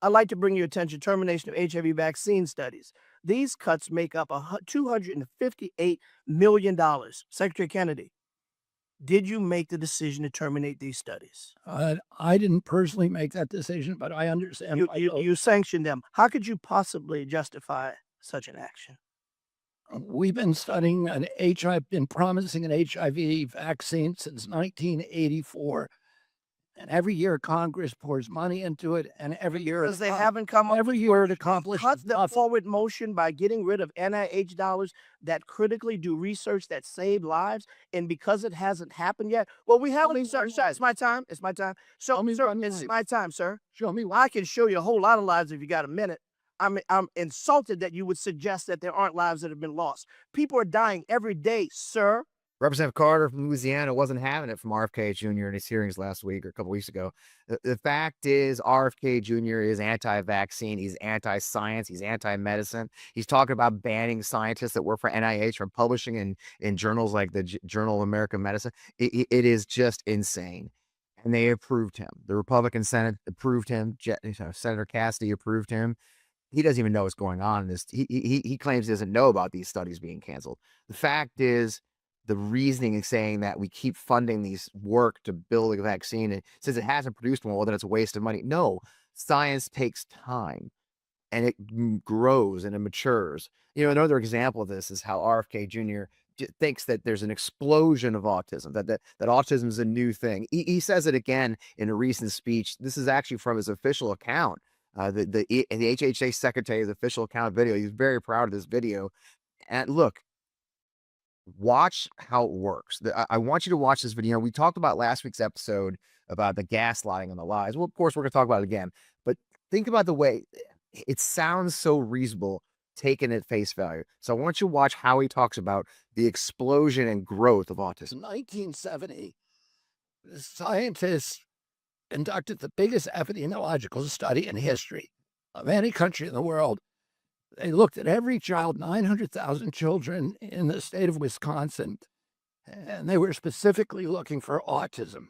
I'd like to bring your attention to termination of HIV vaccine studies. These cuts make up $258 million. Secretary Kennedy, did you make the decision to terminate these studies? I didn't personally make that decision, but I understand You, why you, you sanctioned them. How could you possibly justify such an action? we've been studying an HIV, been promising an HIV vaccine since 1984. And every year Congress pours money into it, and every year Because they haven't come up every year it accomplishes cut the nothing. forward motion by getting rid of NIH dollars that critically do research that save lives, and because it hasn't happened yet, well, we haven't, sir. It's my time. It's my time. So, Tell me sir, one it's life. my time, sir. Show me Well, I can show you a whole lot of lives if you got a minute. I'm insulted that you would suggest that there aren't lives that have been lost. People are dying every day, sir. Representative Carter from Louisiana wasn't having it from RFK Jr. in his hearings last week or a couple weeks ago. The fact is, RFK Jr. is anti-vaccine. He's anti-science. He's anti-medicine. He's talking about banning scientists that work for NIH from publishing in journals like the Journal of American Medicine. It is just insane. And they approved him. The Republican Senate approved him. Senator Cassidy approved him. He doesn't even know what's going on in this. He claims he doesn't know about these studies being canceled. The fact is, the reasoning is saying that we keep funding these work to build a vaccine, and since it hasn't produced one, well, then it's a waste of money. No, science takes time, and it grows and it matures. You know, another example of this is how RFK Jr. Thinks that there's an explosion of autism, that autism is a new thing. He says it again in a recent speech. This is actually from his official account, the HHA secretary's official account video. He's very proud of this video. And look, watch how it works. I want you to watch this video. We talked about last week's episode about the gaslighting and the lies. Well, of course, we're going to talk about it again. But think about the way it sounds so reasonable, taken at face value. So I want you to watch how he talks about the explosion and growth of autism. In 1970, the scientists conducted the biggest epidemiological study in history of any country in the world. They looked at every child, 900,000 children in the state of Wisconsin, and they were specifically looking for autism.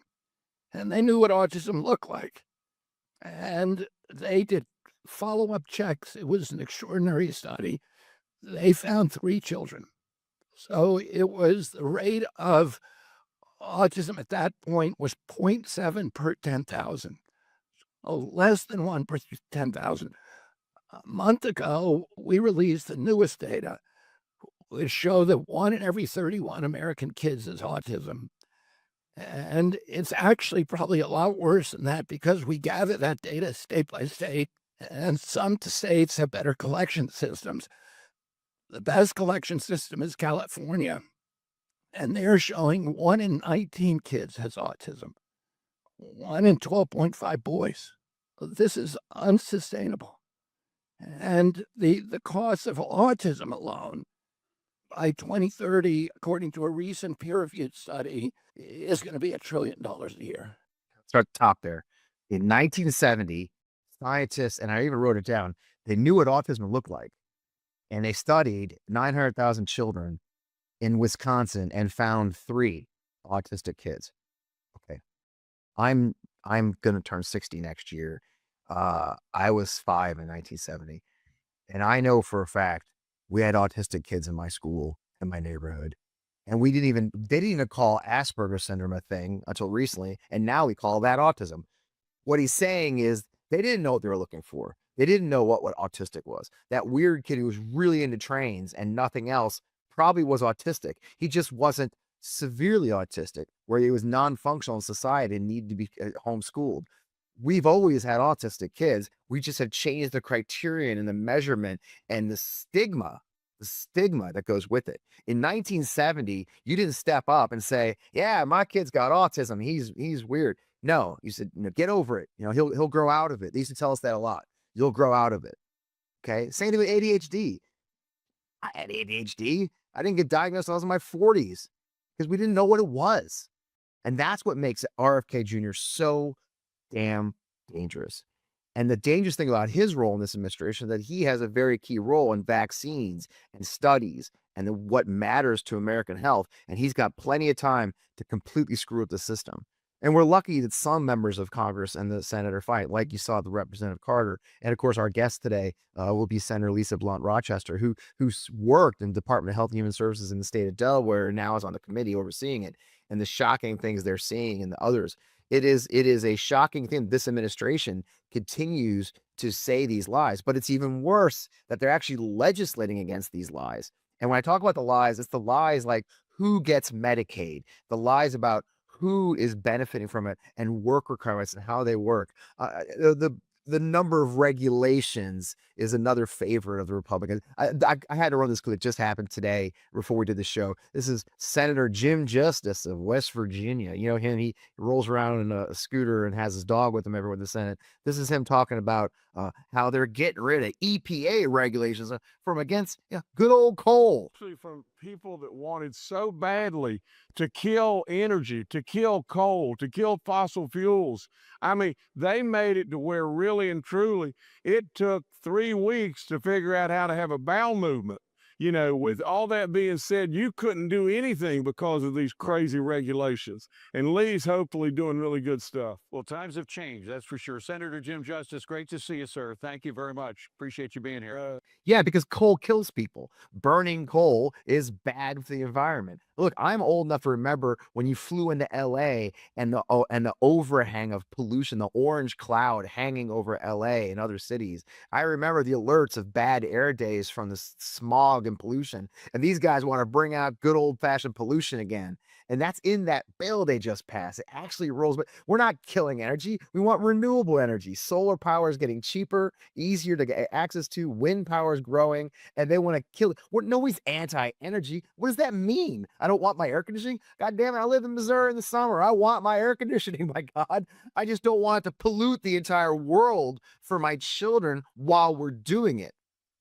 And they knew what autism looked like. And they did follow-up checks. It was an extraordinary study. They found 3 children. So it was the rate of autism at that point was 0.7 per 10,000. Less than 1 per 10,000. A month ago, we released the newest data, which show that 1 in every 31 American kids has autism. And it's actually probably a lot worse than that because we gather that data state by state, and some states have better collection systems. The best collection system is California, and they're showing 1 in 19 kids has autism, 1 in 12.5 boys. This is unsustainable. And the cost of autism alone by 2030, according to a recent peer-reviewed study, is going to be $1 trillion a year. Start at the top there. In 1970, scientists, and I even wrote it down, they knew what autism looked like. And they studied 900,000 children in Wisconsin and found 3 autistic kids. Okay. I'm going to turn 60 next year. I was 5 in 1970. And I know for a fact we had autistic kids in my school, in my neighborhood. And they didn't even call Asperger's syndrome a thing until recently. And now we call that autism. What he's saying is they didn't know what they were looking for. They didn't know what autistic was. That weird kid who was really into trains and nothing else probably was autistic. He just wasn't severely autistic, where he was non-functional in society and needed to be homeschooled. We've always had autistic kids. We just have changed the criterion and the measurement and the stigma that goes with it. In 1970, you didn't step up and say, yeah, my kid's got autism. He's weird. No, you said, get over it. He'll grow out of it. They used to tell us that a lot. You'll grow out of it. Okay. Same thing with ADHD. I had ADHD. I didn't get diagnosed until I was in my 40s because we didn't know what it was. And that's what makes RFK Jr. so damn dangerous. And the dangerous thing about his role in this administration is that he has a very key role in vaccines and studies and what matters to American health. And he's got plenty of time to completely screw up the system. And we're lucky that some members of Congress and the Senate are fighting, like you saw the Representative Carter. And of course, our guest today will be Senator Lisa Blunt Rochester, who's worked in Department of Health and Human Services in the state of Delaware and now is on the committee overseeing it. And the shocking things they're seeing and the others. It is a shocking thing. This administration continues to say these lies, but it's even worse that they're actually legislating against these lies. And when I talk about the lies, it's the lies like who gets Medicaid, the lies about who is benefiting from it and work requirements and how they work. The number of regulations is another favorite of the Republicans. I had to run this because it just happened today before we did the show. This is Senator Jim Justice of West Virginia. You know him, he rolls around in a scooter and has his dog with him everywhere in the Senate. This is him talking about how they're getting rid of EPA regulations from against good old coal. Actually, from people that wanted so badly to kill energy, to kill coal, to kill fossil fuels. I mean, they made it to where really and truly it took 3 weeks to figure out how to have a bowel movement. With all that being said, you couldn't do anything because of these crazy regulations. And Lee's hopefully doing really good stuff. Well, times have changed, that's for sure. Senator Jim Justice, great to see you, sir. Thank you very much. Appreciate you being here. Yeah, because coal kills people. Burning coal is bad for the environment. Look, I'm old enough to remember when you flew into LA and the overhang of pollution, the orange cloud hanging over LA and other cities. I remember the alerts of bad air days from the smog and pollution. And these guys want to bring out good old-fashioned pollution again. And that's in that bill they just passed. It actually rolls, but we're not killing energy. We want renewable energy. Solar power is getting cheaper, easier to get access to. Wind power is growing, and they want to kill it. Nobody's anti-energy. What does that mean? I don't want my air conditioning. God damn it, I live in Missouri in the summer. I want my air conditioning, my God. I just don't want it to pollute the entire world for my children while we're doing it.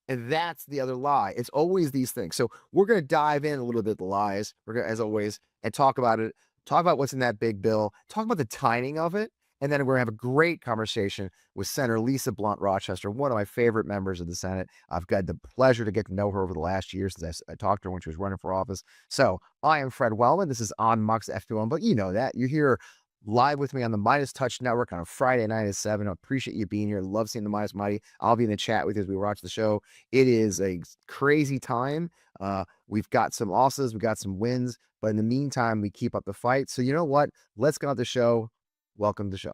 And that's the other lie. It's always these things. So we're going to dive in a little bit the lies, we're going to, as always, and talk about it, talk about what's in that big bill, talk about the timing of it. And then we're going to have a great conversation with Senator Lisa Blunt Rochester, one of my favorite members of the Senate. I've got the pleasure to get to know her over the last year since I talked to her when she was running for office. So I am Fred Wellman. This is On Mux F21, but you know that. You're here live with me on the Midas Touch Network on a Friday night at 7. I appreciate you being here. Love seeing the Midas Mighty. I'll be in the chat with you as we watch the show. It is a crazy time. We've got some losses, we've got some wins, but in the meantime, we keep up the fight. So you know what? Let's get on the show. Welcome to the show.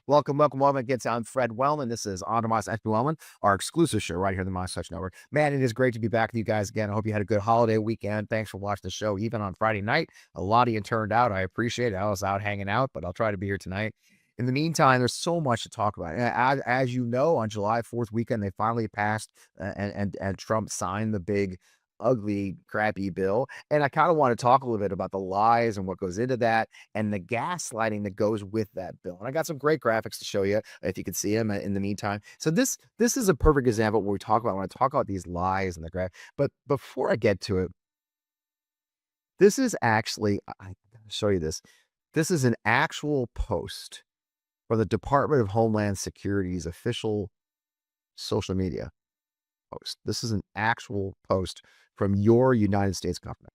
Welcome. Again, I'm Fred Wellman. This is On to F. Wellman, our exclusive show right here on the Midas Touch Network. Man, it is great to be back with you guys again. I hope you had a good holiday weekend. Thanks for watching the show, even on Friday night. A lot of you turned out. I appreciate it. I was out hanging out, but I'll try to be here tonight. In the meantime, there's so much to talk about. As you know, on July 4th weekend, they finally passed and Trump signed the big, ugly, crappy bill. And I kind of want to talk a little bit about the lies and what goes into that and the gaslighting that goes with that bill. And I got some great graphics to show you if you could see them in the meantime. So this is a perfect example of what we talk about when I talk about these lies and the graph. But before I get to it, this is actually, I'll show you this. This is an actual post for the Department of Homeland Security's official social media post. This is an actual post from your United States government.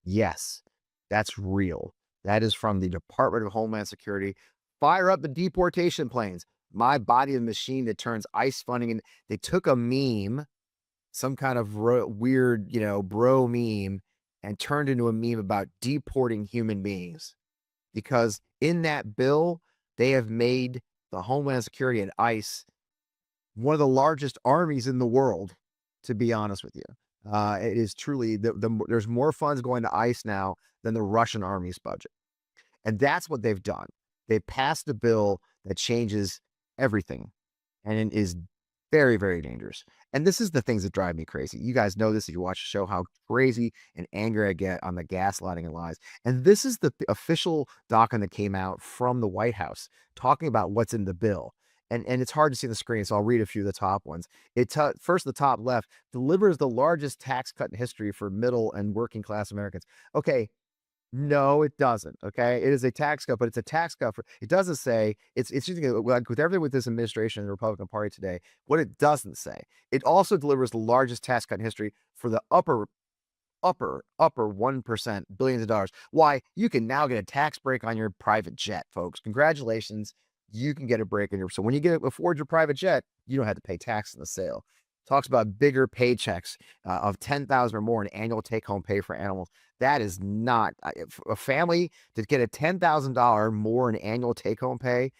Yes, that's real. That is from the Department of Homeland Security. Fire up the deportation planes. My body of machine that turns ICE funding. And they took a meme, some kind of weird, bro meme, and turned into a meme about deporting human beings. Because in that bill, they have made the Homeland Security and ICE one of the largest armies in the world, to be honest with you. It is truly, there's more funds going to ICE now than the Russian army's budget. And that's what they've done. They passed a bill that changes everything and it is very, very dangerous. And this is the things that drive me crazy. You guys know this if you watch the show, how crazy and angry I get on the gaslighting and lies. And this is the official document that came out from the White House talking about what's in the bill. And it's hard to see on the screen, so I'll read a few of the top ones. First, the top left delivers the largest tax cut in history for middle and working class Americans. Okay, No, it doesn't. Okay. It is a tax cut, but it's a tax cut for, it doesn't say it's using like with everything with this administration and the Republican Party today. What it doesn't say, it also delivers the largest tax cut in history for the upper 1%, billions of dollars. Why? You can now get a tax break on your private jet, folks. Congratulations. You can get a break on your, so when you afford your private jet, you don't have to pay tax on the sale. Talks about bigger paychecks of 10,000 or more in annual take-home pay for animals. That is not a family to get a $10,000 more in annual take-home pay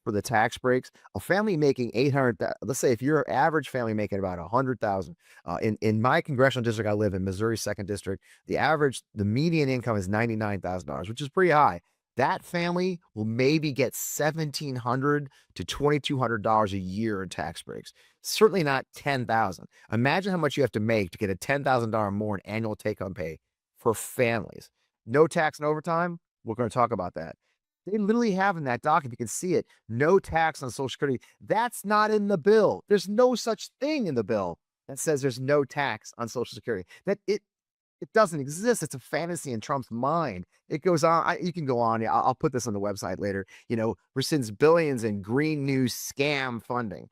for the tax breaks. A family making 800, let's say if you're an average family making about 100,000, in my congressional district, I live in Missouri 2nd District, the median income is $99,000, which is pretty high. That family will maybe get $1,700 to $2,200 a year in tax breaks. Certainly not 10,000. Imagine how much you have to make to get a $10,000 more in annual take-home pay for families. No tax and overtime. We're going to talk about that. They literally have in that document, you can see it, no tax on Social Security. That's not in the bill. There's no such thing in the bill that says there's no tax on Social Security. It doesn't exist. It's a fantasy in Trump's mind. It goes on. You can go on. I'll put this on the website later. Rescinds billions in green new scam funding.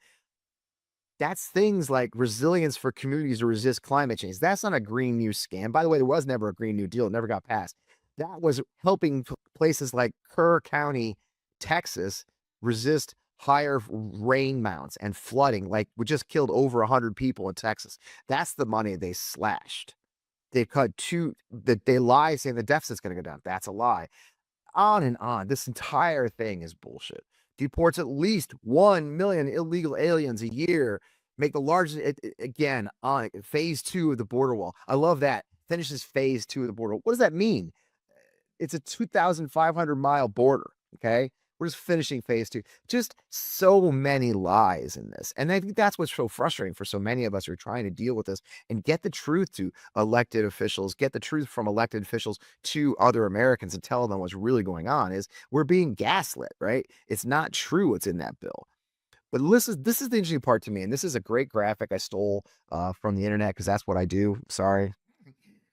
That's things like resilience for communities to resist climate change. That's not a Green New scam. By the way, there was never a Green New Deal. It never got passed. That was helping places like Kerr County, Texas, resist higher rain mounts and flooding. Like we just killed over 100 people in Texas. That's the money they slashed. They cut they lie saying the deficit's going to go down. That's a lie. On and on. This entire thing is bullshit. Deports at least 1 million illegal aliens a year. Make the largest, again, on phase 2 of the border wall. I love that. Finishes phase 2 of the border. What does that mean? It's a 2,500-mile border, okay? We're just finishing phase 2. Just so many lies in this. And I think that's what's so frustrating for so many of us who are trying to deal with this and get the truth to elected officials, get the truth from elected officials to other Americans and tell them what's really going on is we're being gaslit, right? It's not true what's in that bill. But this is the interesting part to me, and this is a great graphic I stole from the internet because that's what I do. Sorry.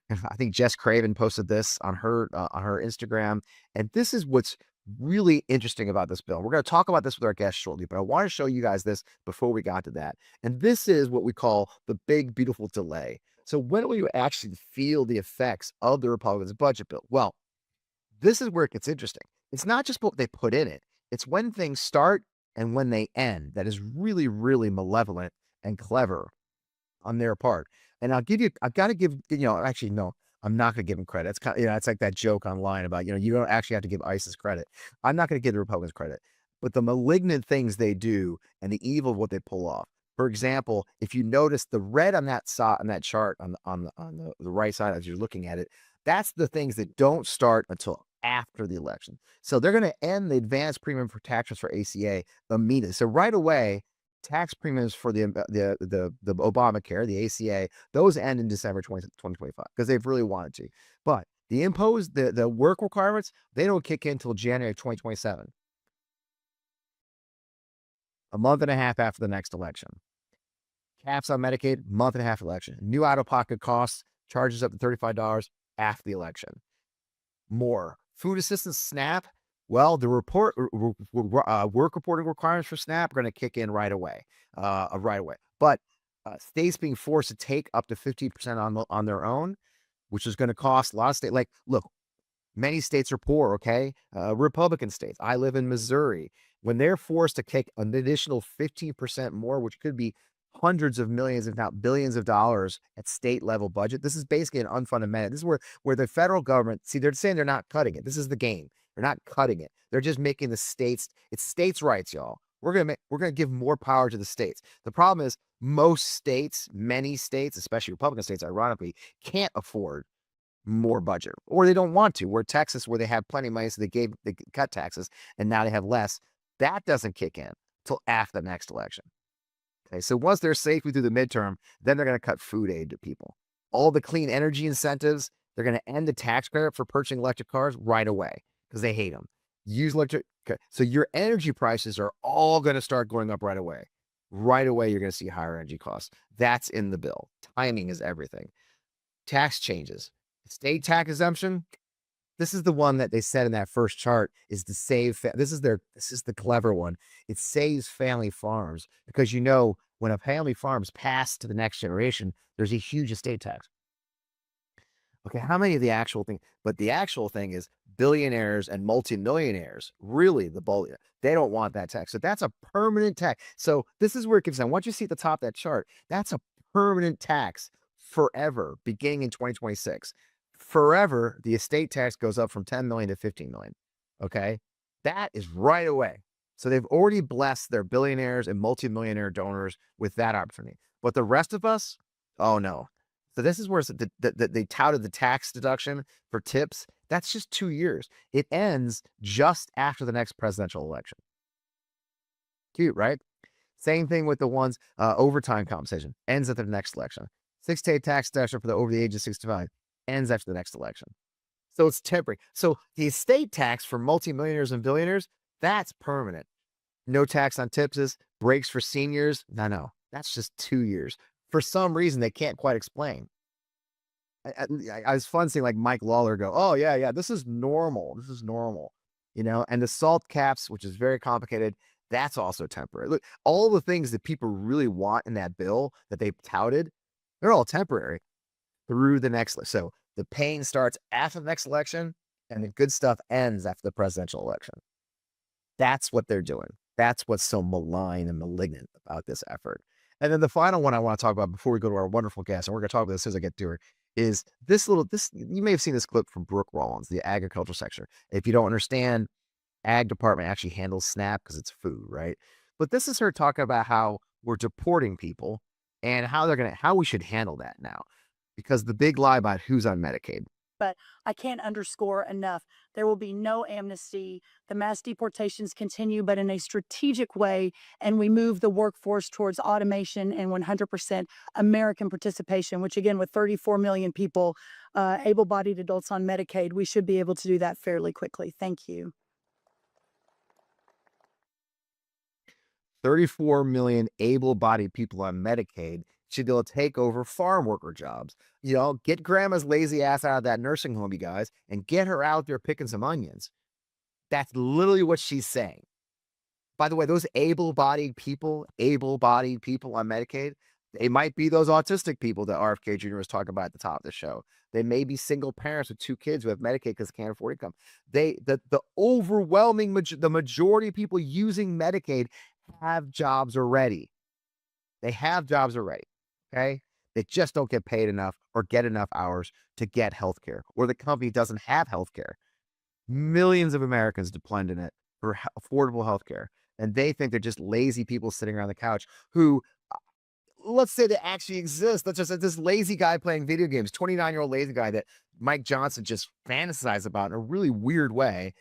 I think Jess Craven posted this on her Instagram, and this is what's really interesting about this bill. We're going to talk about this with our guest shortly, but I want to show you guys this before we got to that. And this is what we call the big, beautiful delay. So when will you actually feel the effects of the Republicans' budget bill? Well, this is where it gets interesting. It's not just what they put in it. It's when things start and when they end that is really, really malevolent and clever on their part. And I've got to give, actually, no, I'm not going to give them credit. It's kind of, it's like that joke online about, you don't actually have to give ISIS credit. I'm not going to give the Republicans credit, but the malignant things they do and the evil of what they pull off. For example, if you notice the red on that chart on the right side as you're looking at it, that's the things that don't start until after the election. So they're going to end the advanced premium for taxes for ACA immediately. So right away, tax premiums for the Obamacare, the ACA, those end in December 2025 because they've really wanted to. But the work requirements, they don't kick in until January of 2027. A month and a half after the next election. Caps on Medicaid, month and a half election. New out-of-pocket costs, charges up to $35 after the election. More. Food assistance SNAP, well, the work reporting requirements for SNAP are going to kick in right away. But states being forced to take up to 50% on their own, which is going to cost a lot of states. Like, look, many states are poor, okay? Republican states. I live in Missouri. When they're forced to take an additional 15% more, which could be hundreds of millions, if not billions of dollars at state level budget, this is basically an unfunded mandate. This is where the federal government, see, they're saying they're not cutting it. This is the game. They're not cutting it. They're just making the states, it's states' rights, y'all. We're gonna give more power to the states. The problem is most states, many states, especially Republican states, ironically, can't afford more budget, or they don't want to. Where Texas, where they have plenty of money, so they cut taxes, and now they have less. That doesn't kick in till after the next election. Okay, so once they're safely through the midterm, then they're going to cut food aid to people. All the clean energy incentives, they're going to end the tax credit for purchasing electric cars right away because they hate them. Use electric. Okay, so your energy prices are all going to start going up right away. Right away, you're going to see higher energy costs. That's in the bill. Timing is everything. Tax changes. State tax exemption, This is the one that they said in that first chart is to save. This is the clever one. It saves family farms because when a family farm's passed to the next generation, there's a huge estate tax. Okay, how many of the actual thing? But the actual thing is billionaires and multimillionaires, really the bulk, they don't want that tax. So that's a permanent tax. So this is where it gives them. Once you see at the top of that chart, that's a permanent tax forever, beginning in 2026. Forever, the estate tax goes up from 10 million to 15 million. Okay, that is right away. So they've already blessed their billionaires and multimillionaire donors with that opportunity. But the rest of us, oh no. So this is where they touted the tax deduction for tips. That's just 2 years. It ends just after the next presidential election. Cute, right? Same thing with the ones, overtime compensation ends at the next election. 6 to 8 tax deduction for the over the age of 65 ends after the next election. So it's temporary. So the estate tax for multimillionaires and billionaires, that's permanent. No tax on tips, breaks for seniors. No, that's just 2 years. For some reason, they can't quite explain. I was fun seeing like Mike Lawler go, oh, yeah, this is normal. This is normal, and the SALT caps, which is very complicated, that's also temporary. Look, all the things that people really want in that bill that they touted, they're all temporary through the next. So the pain starts after the next election and the good stuff ends after the presidential election. That's what they're doing. That's what's so malign and malignant about this effort. And then the final one I want to talk about before we go to our wonderful guest, and we're going to talk about this as soon as I get to her, is this, you may have seen this clip from Brooke Rollins, the agricultural sector. If you don't understand, ag department actually handles SNAP because it's food, right? But this is her talking about how we're deporting people and how we should handle that now. Because the big lie about who's on Medicaid. But I can't underscore enough. There will be no amnesty. The mass deportations continue, but in a strategic way. And we move the workforce towards automation and 100% American participation, which again, with 34 million people, able-bodied adults on Medicaid, we should be able to do that fairly quickly. Thank you. 34 million able-bodied people on Medicaid should be able to take over farm worker jobs. Get grandma's lazy ass out of that nursing home, you guys, and get her out there picking some onions. That's literally what she's saying. By the way, those able-bodied people on Medicaid, they might be those autistic people that RFK Jr. was talking about at the top of the show. They may be single parents with 2 kids who have Medicaid because they can't afford income. The overwhelming the majority of people using Medicaid have jobs already. They have jobs already. Okay. They just don't get paid enough or get enough hours to get health care, or the company doesn't have health care. Millions of Americans depend on it for affordable health care. And they think they're just lazy people sitting around the couch who, let's say they actually exist. Let's just say this lazy guy playing video games, 29-year-old lazy guy that Mike Johnson just fantasized about in a really weird way,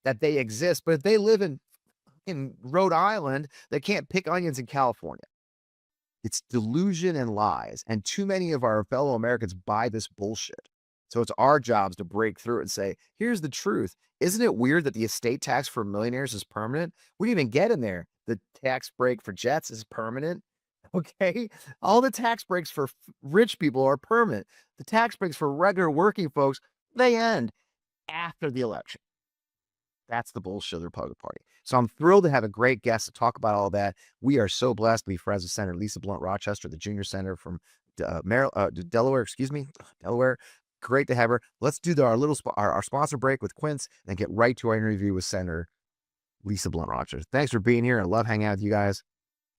that they exist. But if they live in Rhode Island, they can't pick onions in California. It's delusion and lies. And too many of our fellow Americans buy this bullshit. So it's our jobs to break through it and say, here's the truth. Isn't it weird that the estate tax for millionaires is permanent? We didn't even get in there. The tax break for jets is permanent. Okay. All the tax breaks for rich people are permanent. The tax breaks for regular working folks, they end after the election. That's the bullshit of the Republican Party. So I'm thrilled to have a great guest to talk about all that. We are so blessed to be friends with Senator Lisa Blunt Rochester, the junior senator from Delaware. Delaware. Great to have her. Let's do our sponsor break with Quince and get right to our interview with Senator Lisa Blunt Rochester. Thanks for being here. I love hanging out with you guys.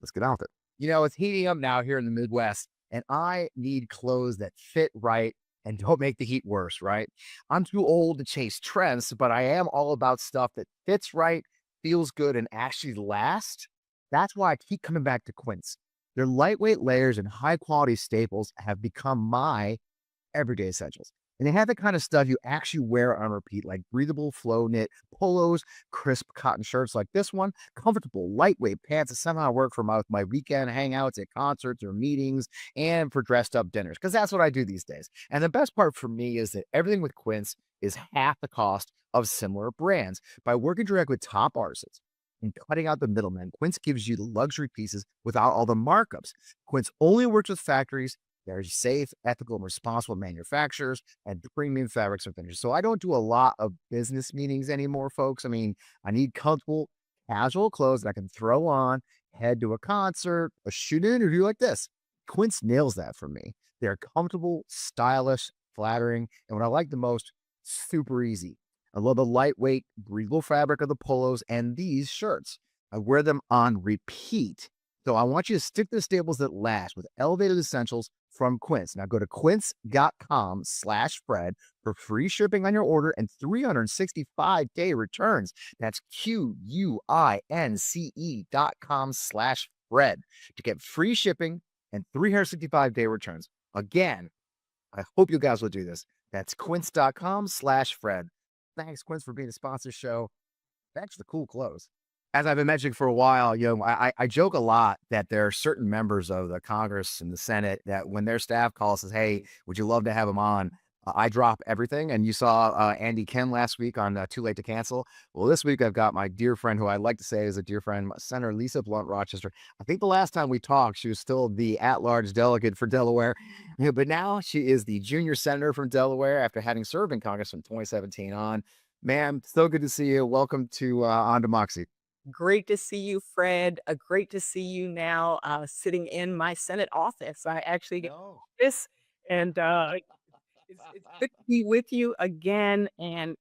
Let's get on with it. It's heating up now here in the Midwest, and I need clothes that fit right and don't make the heat worse, right? I'm too old to chase trends, but I am all about stuff that fits right, feels good, and actually lasts. That's why I keep coming back to Quince. Their lightweight layers and high-quality staples have become my everyday essentials. And they have the kind of stuff you actually wear on repeat, like breathable flow knit polos, crisp cotton shirts like this one, comfortable, lightweight pants that somehow work for my weekend hangouts at concerts or meetings and for dressed up dinners, because that's what I do these days. And the best part for me is that everything with Quince is half the cost of similar brands. By working direct with top artists and cutting out the middlemen, Quince gives you the luxury pieces without all the markups. Quince only works with factories They're safe, ethical, and responsible manufacturers and premium fabrics and finishes. So I don't do a lot of business meetings anymore, folks. I mean, I need comfortable, casual clothes that I can throw on, head to a concert, a shoot interview like this. Quince nails that for me. They're comfortable, stylish, flattering, and what I like the most, super easy. I love the lightweight, breathable fabric of the polos and these shirts. I wear them on repeat. So I want you to stick to the staples that last with elevated essentials from Quince. Now go to quince.com/Fred for free shipping on your order and 365-day returns. That's QUINCE.com/Fred to get free shipping and 365-day returns. Again, I hope you guys will do this. That's quince.com/Fred. Thanks, Quince, for being a sponsor show. Thanks for the cool clothes. As I've been mentioning for a while, I joke a lot that there are certain members of the Congress and the Senate that when their staff calls says, "Hey, would you love to have them on?" I drop everything. And you saw Andy Ken last week on Too Late to Cancel. Well, this week I've got my dear friend, who I like to say is a dear friend, Senator Lisa Blunt Rochester. I think the last time we talked, she was still the at-large delegate for Delaware, but now she is the junior senator from Delaware after having served in Congress from 2017 on. Ma'am, so good to see you. Welcome to On Democracy. Great to see you, Fred. Great to see you now sitting in my Senate office. I actually get No. this, and it's good to be with you again. And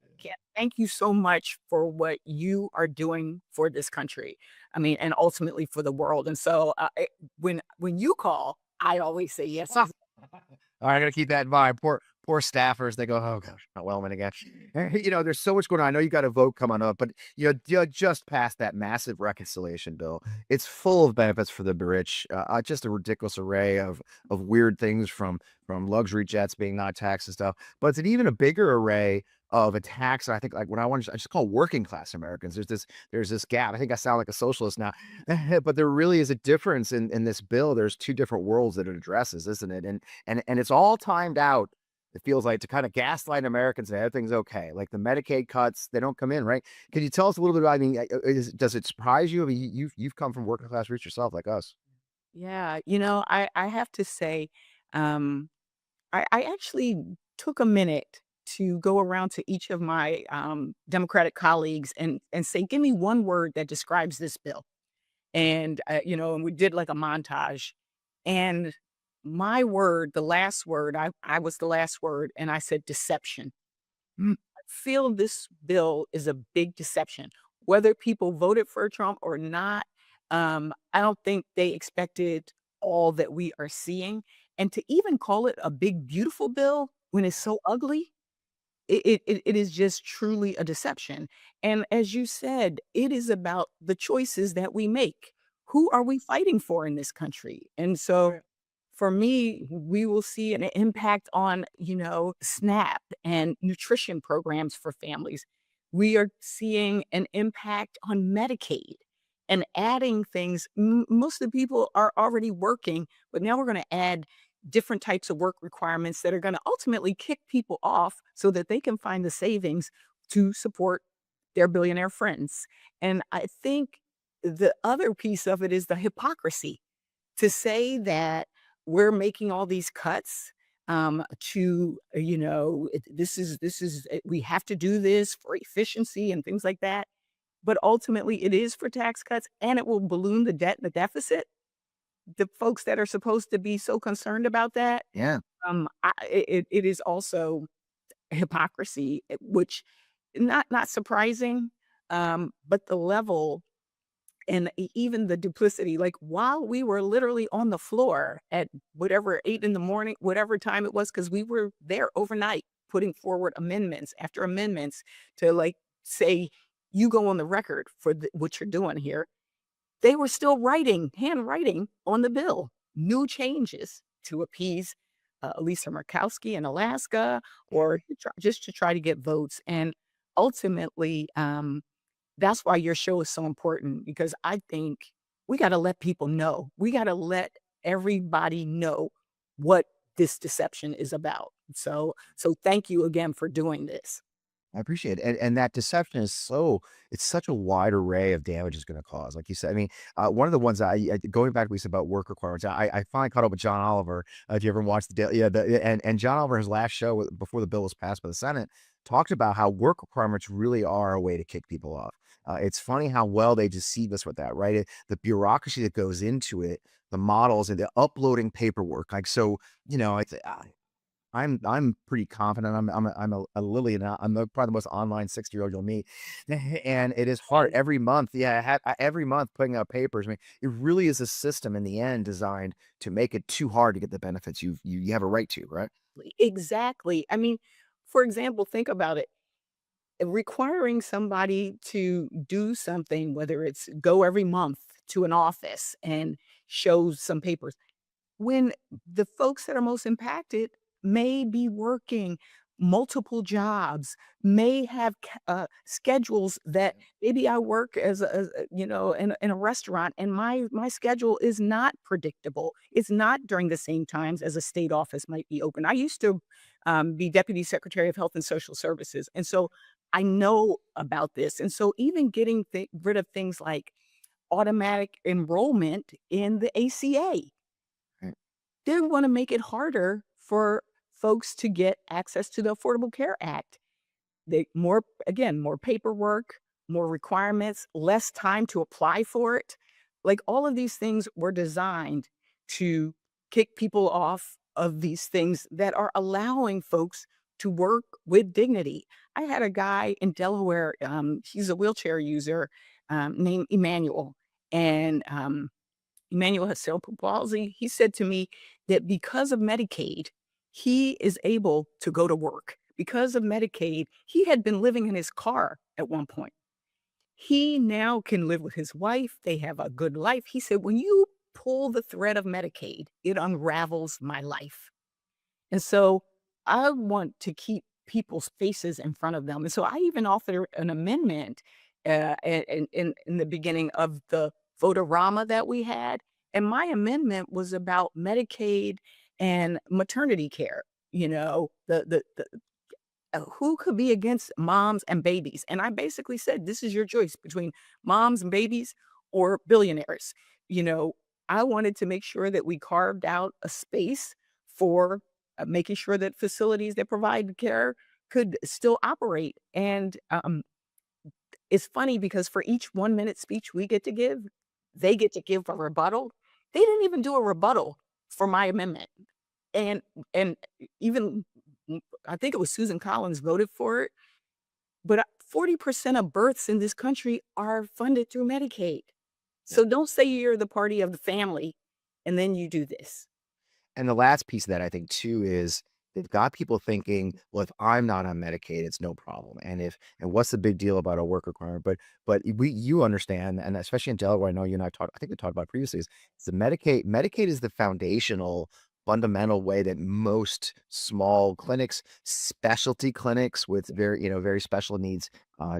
thank you so much for what you are doing for this country. I mean, and ultimately for the world. And so when you call, I always say yes. All right, I gotta keep that in mind. Poor staffers, they go, "Oh gosh, not Wellman again." There's so much going on. I know you got a vote coming up, but you just passed that massive reconciliation bill. It's full of benefits for the rich. Just a ridiculous array of weird things from luxury jets being not taxed and stuff. But it's an even a bigger array of attacks. I think like what I just call working class Americans. There's this gap. I think I sound like a socialist now, but there really is a difference in this bill. There's two different worlds that it addresses, isn't it? And it's all timed out. It feels like to kind of gaslight Americans that everything's okay. Like the Medicaid cuts, they don't come in, right? Can you tell us a little bit about? I mean, does it surprise you? I mean, you've come from working class roots yourself, like us. Yeah, I have to say, um, I actually took a minute to go around to each of my Democratic colleagues and say, give me one word that describes this bill. And we did like a montage. And my word, the last word, I was the last word, and I said deception. I feel this bill is a big deception. Whether people voted for Trump or not, I don't think they expected all that we are seeing. And to even call it a big, beautiful bill when it's so ugly, it is just truly a deception. And as you said, it is about the choices that we make. Who are we fighting for in this country? And so for me, we will see an impact on, SNAP and nutrition programs for families. We are seeing an impact on Medicaid and adding things. Most of the people are already working, but now we're going to add different types of work requirements that are going to ultimately kick people off so that they can find the savings to support their billionaire friends. And I think the other piece of it is the hypocrisy to say that we're making all these cuts we have to do this for efficiency and things like that. But ultimately, it is for tax cuts, and it will balloon the debt and the deficit. The folks that are supposed to be so concerned about that, Yeah. it is also hypocrisy, which not surprising, but the level and even the duplicity. Like while we were literally on the floor at whatever 8 in the morning, whatever time it was, because we were there overnight putting forward amendments after amendments to like say you go on the record for what you're doing here. They were still handwriting on the bill, new changes to appease Lisa Murkowski in Alaska, or just to try to get votes. And ultimately, that's why your show is so important, because I think we got to let people know. We got to let everybody know what this deception is about. So thank you again for doing this. I appreciate it. And that deception is it's such a wide array of damage it's going to cause. Like you said, I mean, one of the ones going back to what we said about work requirements, I finally caught up with John Oliver. If you ever watched and John Oliver, his last show before the bill was passed by the Senate, talked about how work requirements really are a way to kick people off. It's funny how well they deceive us with that, right? The bureaucracy that goes into it, the models and the uploading paperwork. Like, so, I'm pretty confident. I'm a Lily, and probably the most online 60-year-old you'll meet, and it is hard every month. Yeah, every month putting out papers. I mean, it really is a system in the end designed to make it too hard to get the benefits you have a right to, right? Exactly. I mean, for example, think about it. Requiring somebody to do something, whether it's go every month to an office and show some papers, when the folks that are most impacted may be working multiple jobs, may have schedules that maybe I work in a restaurant, and my schedule is not predictable. It's not during the same times as a state office might be open. I used to be deputy secretary of health and social services, and so I know about this. And so even getting rid of things like automatic enrollment in the ACA, Right. they want to make it harder for folks to get access to the Affordable Care Act. More paperwork, more requirements, less time to apply for it. Like all of these things were designed to kick people off of these things that are allowing folks to work with dignity. I had a guy in Delaware, he's a wheelchair user, named Emmanuel. And Emmanuel has cerebral palsy. He said to me that because of Medicaid, he is able to go to work. Because of Medicaid, he had been living in his car at one point. He now can live with his wife. They have a good life. He said, when you pull the thread of Medicaid, it unravels my life. And so I want to keep people's faces in front of them. And so I even offered an amendment in the beginning of the votorama that we had. And my amendment was about Medicaid and maternity care. Who could be against moms and babies? And I basically said, this is your choice between moms and babies or billionaires. You know, I wanted to make sure that we carved out a space for making sure that facilities that provide care could still operate. And it's funny because for each 1 minute speech we get to give, they get to give a rebuttal. They didn't even do a rebuttal for my amendment. And and even I think it was Susan Collins voted for it, but 40% of births in this country are funded through Medicaid. So don't say you're the party of the family and then you do this. And the last piece of that I think too is they've got people thinking, well, if I'm not on Medicaid, it's no problem. And what's the big deal about a work requirement? But you understand, and especially in Delaware, I know you and I talked, I think we talked about previously, is the Medicaid is the foundational fundamental way that most small clinics, specialty clinics with very special needs,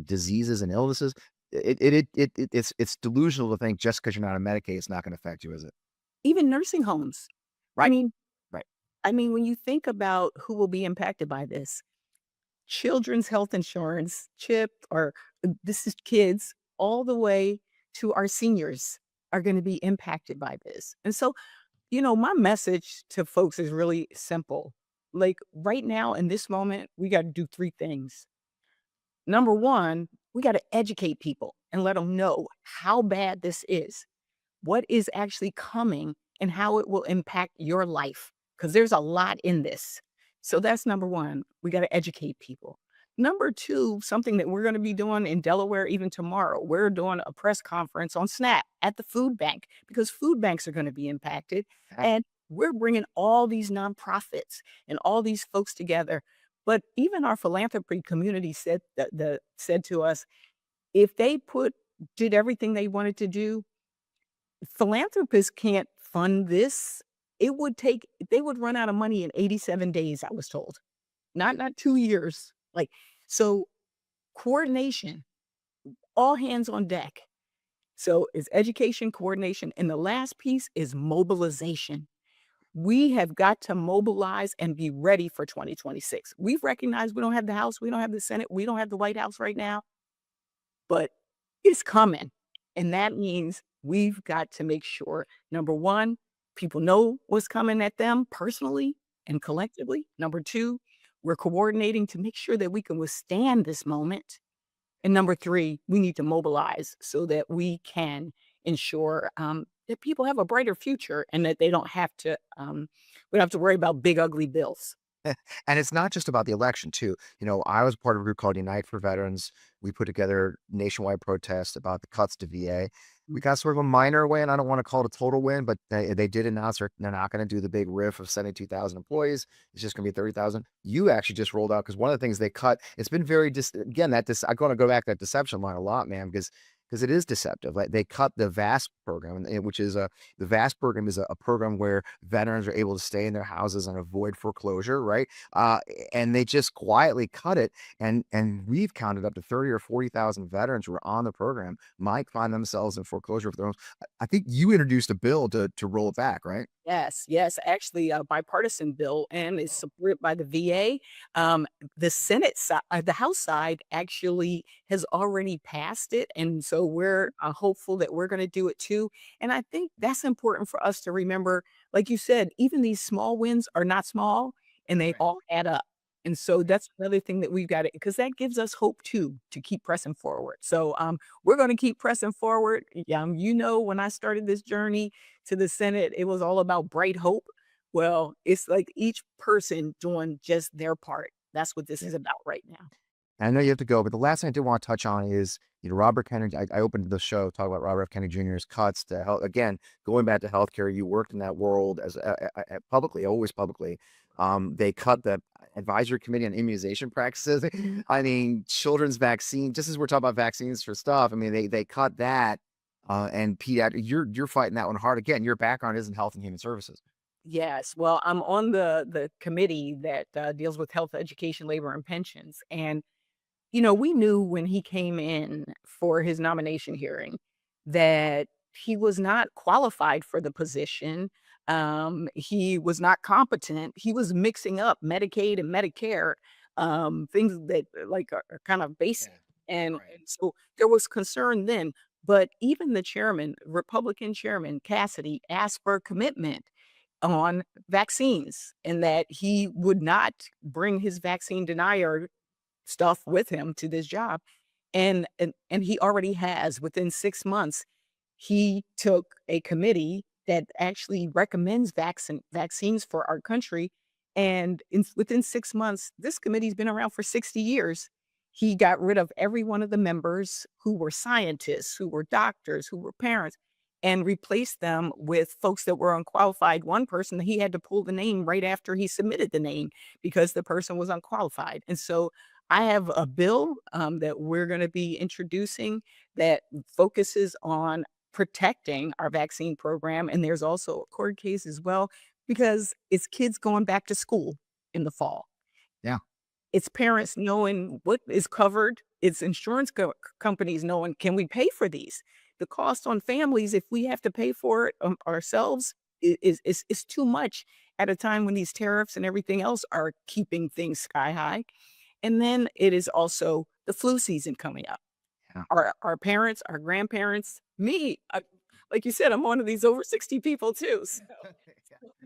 diseases and illnesses, it's delusional to think just because you're not on Medicaid, it's not going to affect you, is it? Even nursing homes. I Right. mean, Right. when you think about who will be impacted by this, children's health insurance, CHIP, or this is kids, all the way to our seniors are going to be impacted by this. And so, my message to folks is really simple. Like right now in this moment, we got to do three things. Number one, we got to educate people and let them know how bad this is, what is actually coming, and how it will impact your life. Because there's a lot in this. So that's number one. We got to educate people. Number two, something that we're going to be doing in Delaware even tomorrow, we're doing a press conference on SNAP at the food bank because food banks are going to be impacted. And we're bringing all these nonprofits and all these folks together. But even our philanthropy community said to us, if they did everything they wanted to do, philanthropists can't fund this. They would run out of money in 87 days, I was told. Not 2 years. So coordination, all hands on deck. So it's education, coordination, and the last piece is mobilization. we have got to mobilize and be ready for 2026. We've recognized we don't have the House, we don't have the Senate, we don't have the White House right now, but it's coming. And that means we've got to make sure, number one, people know what's coming at them personally and collectively. Number two, we're coordinating to make sure that we can withstand this moment. And number three, we need to mobilize so that we can ensure that people have a brighter future and that they don't have to, we don't have to worry about big, ugly bills. And it's not just about the election, too. I was part of a group called Unite for Veterans. We put together nationwide protests about the cuts to VA. We got sort of a minor win. I don't want to call it a total win, but they did announce they're not going to do the big riff of 72,000 employees. It's just going to be 30,000. You actually just rolled out because one of the things they cut, it's been very, again, I'm going to go back to that deception line a lot, man, because it is deceptive. Like they cut the VASP program, which is the VASP program is a program where veterans are able to stay in their houses and avoid foreclosure, right? And they just quietly cut it, and we've counted up to 30 or 40,000 veterans who are on the program might find themselves in foreclosure of their homes. I think you introduced a bill to roll it back, right? Yes, yes, actually a bipartisan bill and it's supported by the VA. The Senate side, the House side actually has already passed it. And so we're hopeful that we're going to do it too. And I think that's important for us to remember. Like you said, even these small wins are not small and they all add up. And so that's another thing that we've got to, because that gives us hope too to keep pressing forward. So we're going to keep pressing forward. When I started this journey to the Senate, it was all about bright hope. Well, it's like each person doing just their part. That's what this is about right now. I know you have to go, but the last thing I did want to touch on is, Robert Kennedy. I opened the show talking about Robert F. Kennedy Jr.'s cuts to health. Again, going back to healthcare, you worked in that world as publicly, always publicly. They cut the advisory committee on immunization practices. I mean, children's vaccine. Just as we're talking about vaccines for stuff, I mean, they cut that. And pediatric, you're fighting that one hard. Again, your background is in health and human services. Yes. Well, I'm on the committee that deals with health, education, labor, and pensions. And we knew when he came in for his nomination hearing that he was not qualified for the position. He was not competent. He was mixing up Medicaid and Medicare, things that are kind of basic. And so there was concern then. But even the chairman, Republican chairman Cassidy, asked for a commitment on vaccines and that he would not bring his vaccine denier stuff with him to this job. And he already has within 6 months, he took a committee that actually recommends vaccines for our country. And within 6 months, this committee's been around for 60 years. He got rid of every one of the members who were scientists, who were doctors, who were parents, and replaced them with folks that were unqualified. One person, he had to pull the name right after he submitted the name because the person was unqualified. And so I have a bill that we're going to be introducing that focuses on protecting our vaccine program. And there's also a court case as well, because it's kids going back to school in the fall. Yeah. It's parents knowing what is covered. It's insurance companies knowing, can we pay for these? The cost on families, if we have to pay for it ourselves, is too much at a time when these tariffs and everything else are keeping things sky high. And then it is also the flu season coming up. Yeah. Our parents, our grandparents, me, like you said, I'm one of these over 60 people too.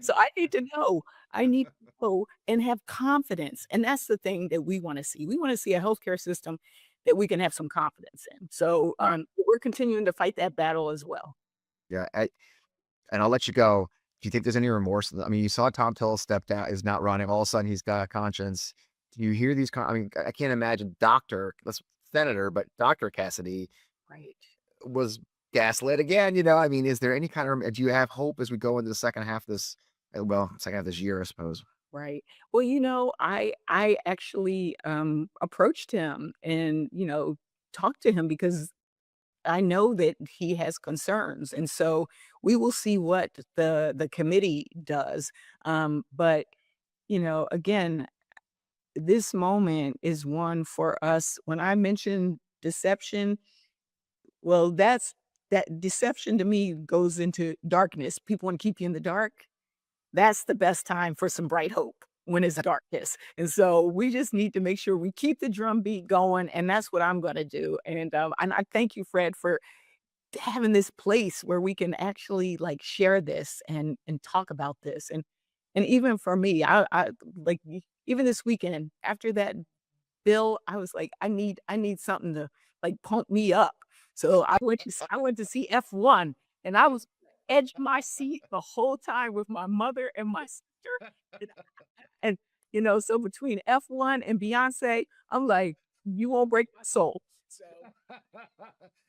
So I need to know. I need to know and have confidence. And that's the thing that we want to see. We want to see a healthcare system that we can have some confidence in. So we're continuing to fight that battle as well. Yeah. And I'll let you go. Do you think there's any remorse? I mean, you saw Tom Tillis step down, is not running. All of a sudden, he's got a conscience. Do you hear these? I mean, I can't imagine Senator, but Dr. Cassidy Right. was gaslit again. I mean, is there any kind of, do you have hope as we go into the second half of this, second half of this year, I suppose? Right. Well, I actually approached him and, talked to him because I know that he has concerns. And so we will see what the committee does. But, again, this moment is one for us. When I mentioned deception, well, that deception to me goes into darkness. People want to keep you in the dark. that's the best time for some bright hope when it's darkness. And so we just need to make sure we keep the drumbeat going. And that's what I'm going to do. And I thank you, Fred, for having this place where we can actually like share this and talk about this. And even for me, I like even this weekend after that bill, I was like, I need something to like pump me up. So I went to see F1 and I was edge of my seat the whole time with my mother and my sister. And, and so between F1 and Beyonce, I'm like, you won't break my soul. So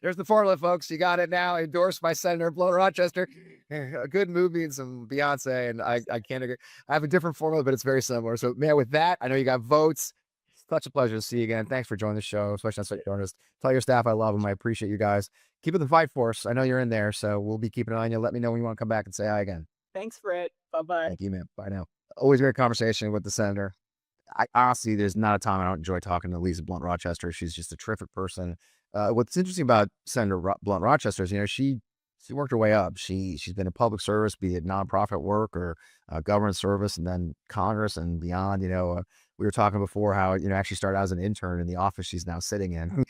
There's the formula, folks. You got it now. Endorsed by Senator Blunt Rochester. A good movie and some Beyonce, and I can't agree. I have a different formula, but it's very similar. So, man, with that, I know you got votes. Such a pleasure to see you again. Thanks for joining the show, especially on such short notice. Tell your staff I love them. I appreciate you guys. Keep it the fight for us. I know you're in there, so we'll be keeping an eye on you. Let me know when you want to come back and say hi again. thanks, Fred. Bye-bye. Thank you, man. Bye now. Always a great conversation with the senator. I honestly, there's not a time I don't enjoy talking to Lisa Blunt Rochester. She's just a terrific person. What's interesting about Senator Blunt Rochester is, she worked her way up. She's been in public service, be it nonprofit work or government service, and then Congress and beyond. We were talking before how actually started out as an intern in the office she's now sitting in.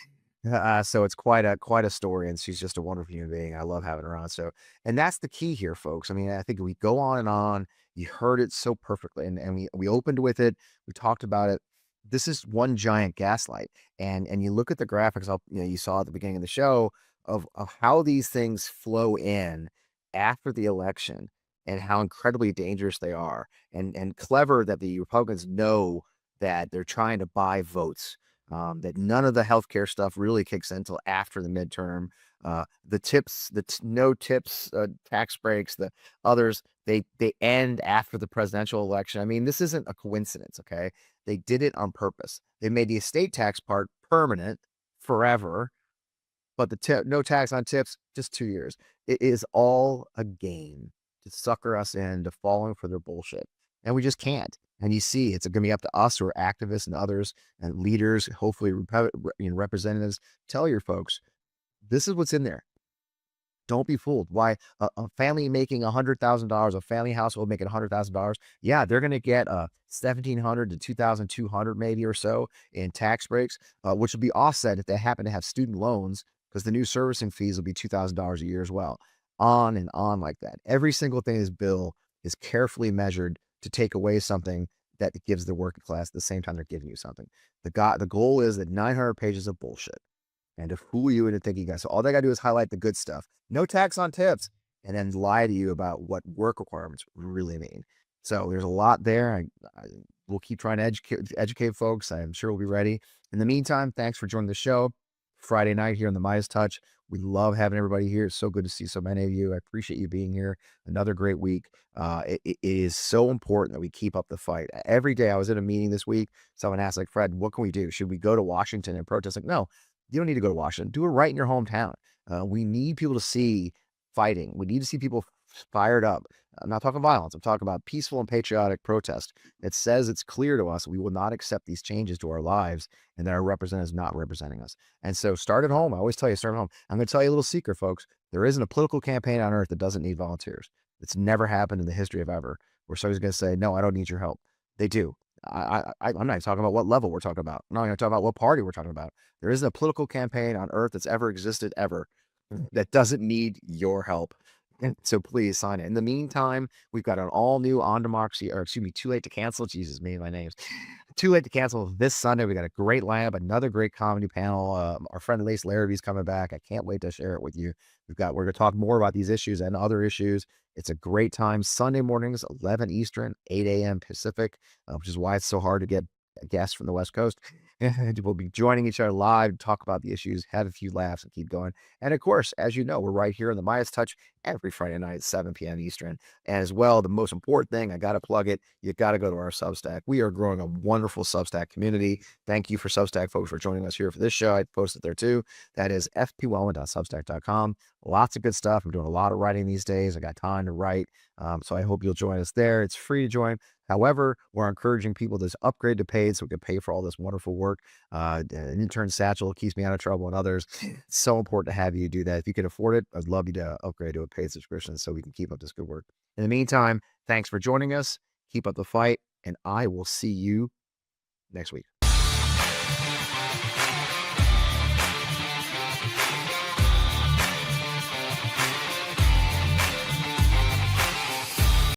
So it's quite a story, and she's just a wonderful human being. I love having her on. So, and that's the key here, folks. I mean, I think we go on and on. You heard it so perfectly, and we opened with it. We talked about it. This is one giant gaslight, and you look at the graphics. You saw at the beginning of the show of how these things flow in after the election, and how incredibly dangerous they are, and clever that the Republicans know that they're trying to buy votes. That none of the healthcare stuff really kicks in until after the midterm. The tips, no tips, tax breaks, the others, they end after the presidential election. I mean, this isn't a coincidence, okay? They did it on purpose. They made the estate tax part permanent forever, but the no tax on tips, just 2 years. It is all a game to sucker us into falling for their bullshit. And we just can't. And you see, it's going to be up to us, who are activists and others and leaders, hopefully representatives. Tell your folks, this is what's in there. Don't be fooled. Why a family making $100,000, a family household making $100,000, yeah, they're going to get $1,700 to $2,200 maybe or so in tax breaks, which will be offset if they happen to have student loans, because the new servicing fees will be $2,000 a year as well. On and on like that. Every single thing in this bill is carefully measured to take away something that gives the working class at the same time they're giving you something. The goal is that 900 pages of bullshit, and to fool you into thinking, guys. So all they got to do is highlight the good stuff. No tax on tips, and then lie to you about what work requirements really mean. So there's a lot there. We'll keep trying to educate folks. I'm sure we'll be ready. In the meantime, thanks for joining the show Friday night here on the Midas Touch. We love having everybody here. It's so good to see so many of you. I appreciate you being here. Another great week. It is so important that we keep up the fight. Every day I was in a meeting this week. Someone asked, like, Fred, what can we do? Should we go to Washington and protest? Like, no, you don't need to go to Washington. Do it right in your hometown. We need people to see fighting. We need to see people fired up. I'm not talking violence. I'm talking about peaceful and patriotic protest. It says it's clear to us we will not accept these changes to our lives, and that our representatives not representing us. And so start at home. I always tell you, start at home. I'm going to tell you a little secret, folks. There isn't a political campaign on earth that doesn't need volunteers. It's never happened in the history of ever where somebody's going to say, no, I don't need your help. They do. I'm not talking about what level we're talking about. I'm not going to talk about what party we're talking about. There isn't a political campaign on earth that's ever existed ever that doesn't need your help. And so please sign it. In the meantime, we've got an all new On Democracy, or excuse me, Too Late to Cancel. Jesus, me and my names. Too Late to Cancel this Sunday. We got a great lineup, another great comedy panel. Our friend Lace Larrabee's coming back. I can't wait to share it with you. We're going to talk more about these issues and other issues. It's a great time. Sunday mornings, 11 Eastern, 8 a.m. Pacific, which is why it's so hard to get guests from the West Coast. And we'll be joining each other live, talk about the issues, have a few laughs, and keep going. And of course, as you know, we're right here in the Midas Touch every Friday night, 7 p.m. Eastern. And as well, the most important thing, I got to plug it, you got to go to our Substack. We are growing a wonderful Substack community. Thank you for Substack folks for joining us here for this show. I posted there too. That is fpwellman.substack.com. Lots of good stuff. I'm doing a lot of writing these days. I got time to write. So I hope you'll join us there. It's free to join. However, we're encouraging people to upgrade to paid so we can pay for all this wonderful work. An intern satchel keeps me out of trouble, and others. It's so important to have you do that. If you can afford it, I'd love you to upgrade to a paid subscription so we can keep up this good work. In the meantime, thanks for joining us. Keep up the fight, and I will see you next week.